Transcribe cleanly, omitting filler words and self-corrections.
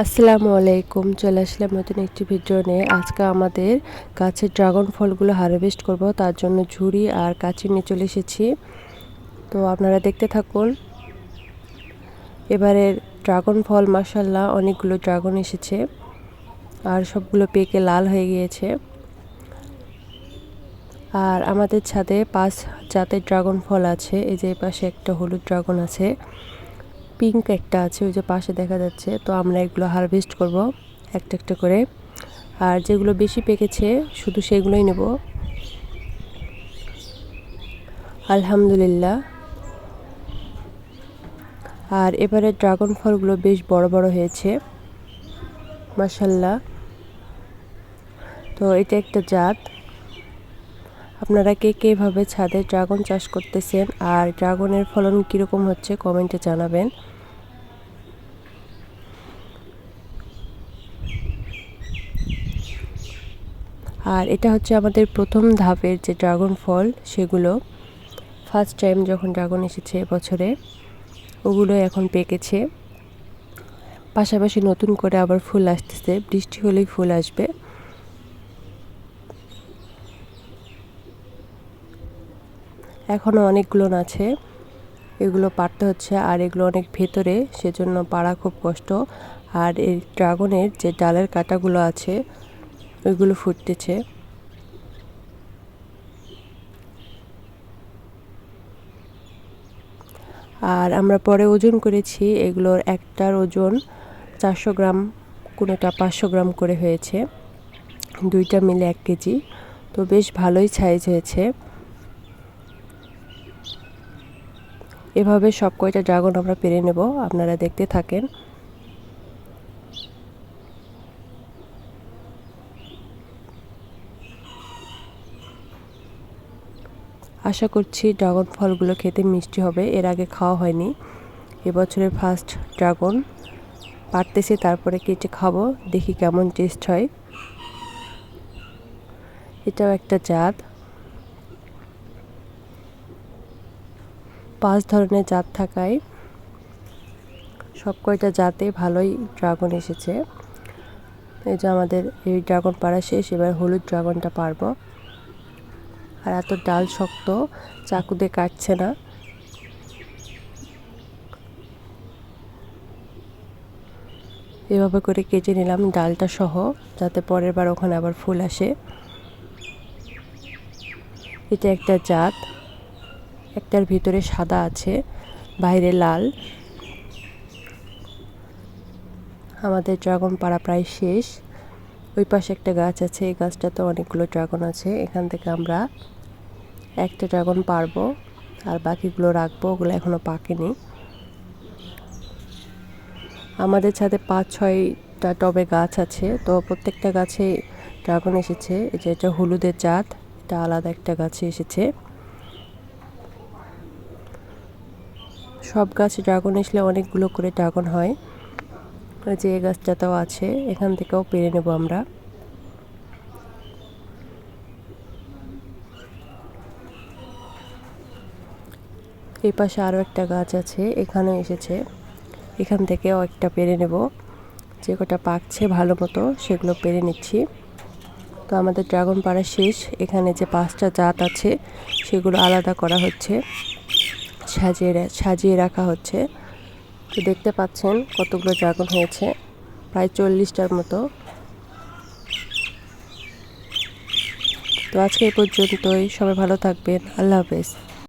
আসসালামু আলাইকুম। চলে আসলাম নতুন একটি ভিডিও নিয়ে। আজকে আমাদের গাছের ড্রাগন ফলগুলো হারভেস্ট করব, তার জন্য ঝুড়ি আর কাঁচি নিয়ে চলে এসেছি। তো আপনারা দেখতে থাকুন। এবারে ড্রাগন ফল মাশাআল্লাহ অনেকগুলো ড্রাগন এসেছে আর সবগুলো পেকে লাল হয়ে গিয়েছে। আর আমাদের ছাদে 5 জাতের ড্রাগন ফল আছে। এই যে পাশে একটা হলুদ ড্রাগন আছে, পিঙ্ক একটা আছে, ওই যে পাশে দেখা যাচ্ছে। তো আমরা এগুলো হারভেস্ট করব একটা একটা করে, আর যেগুলো বেশি পেকেছে শুধু সেগুলোই নেব। আলহামদুলিল্লাহ। আর এবারে ড্রাগন ফলগুলো বেশ বড় বড় হয়েছে মাশাআল্লাহ। তো এটা একটা জাত। আপনারা কে কীভাবে ছাদে ড্রাগন চাষ করতেছেন আর ড্রাগনের ফলন কীরকম হচ্ছে কমেন্টে জানাবেন। আর এটা হচ্ছে আমাদের প্রথম ধাপের যে ড্রাগন ফল, সেগুলো ফার্স্ট টাইম যখন ড্রাগন এসেছে এবছরে, ওগুলো এখন পেকেছে। পাশাপাশি নতুন করে আবার ফুল আসতেছে, বৃষ্টি হলেই ফুল আসবে। এখনও অনেকগুলো আছে, এগুলো পাড়তে হচ্ছে, আর এগুলো অনেক ভেতরে, সেজন্য পাড়া খুব কষ্ট। আর এই ড্রাগনের যে ডালের কাঁটাগুলো আছে ওইগুলো ফুটতেছে। আর আমরা পরে ওজন করেছি, এগুলোর একটার ওজন 400 গ্রাম, কোনোটা 500 গ্রাম করে হয়েছে, দুইটা মিলে 1 কেজি। তো বেশ ভালোই সাইজ হয়েছে। এভাবে সব কয়টা ড্রাগন আমরা পেরে নেব, আপনারা দেখতে থাকেন। আশা করছি ড্রাগন ফলগুলো খেতে মিষ্টি হবে, এর আগে খাওয়া হয়নি। এবছরের ফার্স্ট ড্রাগন পাড়তেছি, তারপরে কেটে খাবো, দেখি কেমন টেস্ট হয়। এটাও একটা জাত। 5 ধরনের জাত থাকায় সব কয়টা জাতে ভালোই ড্রাগন এসেছে। এই যে আমাদের এই ড্রাগন পাড়া শেষ, এবার হলুদ ড্রাগনটা পারবো। আর এত ডাল শক্ত, চাকু দিয়ে কাটছে না। এভাবে করে কেটে নিলাম ডালটা সহ, যাতে পরের বার ওখানে আবার ফুল আসে। এটা একটা জাত, একটার ভিতরে সাদা আছে, বাইরে লাল। আমাদের ড্রাগন পাড়া প্রায় শেষ। ওই পাশে একটা গাছ আছে, এই গাছটাতে অনেকগুলো ড্রাগন আছে। এখান থেকে আমরা একটা ড্রাগন পারবো, আর বাকিগুলো রাখবো, ওগুলো এখনো পাকেনি। আমাদের ছাদে 5-6টা টবে গাছ আছে, তো প্রত্যেকটা গাছে ড্রাগন এসেছে। এই যে এটা হলুদের জাত, এটা আলাদা একটা গাছে এসেছে। সব গাছে ড্রাগন আসলে অনেকগুলো করে ড্রাগন হয়। যে এই গাছটাতেও আছে, এখান থেকেও পেরে নেব আমরা। এই পাশে আরও একটা গাছ আছে, এখানেও এসেছে, এখান থেকেও একটা পেরে নেব। যে কটা পাকছে ভালো মতো সেগুলো পেরে নিচ্ছি। তো আমাদের ড্রাগন পাড়া শেষ। এখানে যে 5টা জাত আছে সেগুলো আলাদা করা হচ্ছে, সাজিয়ে রাখা হচ্ছে। তো দেখতে পাচ্ছেন কতগুলো ড্রাগন হয়েছে, প্রায় 40টার মতো। তো আজকে এই পর্যন্তই, সবাই ভালো থাকবেন, আল্লাহ হাফেজ।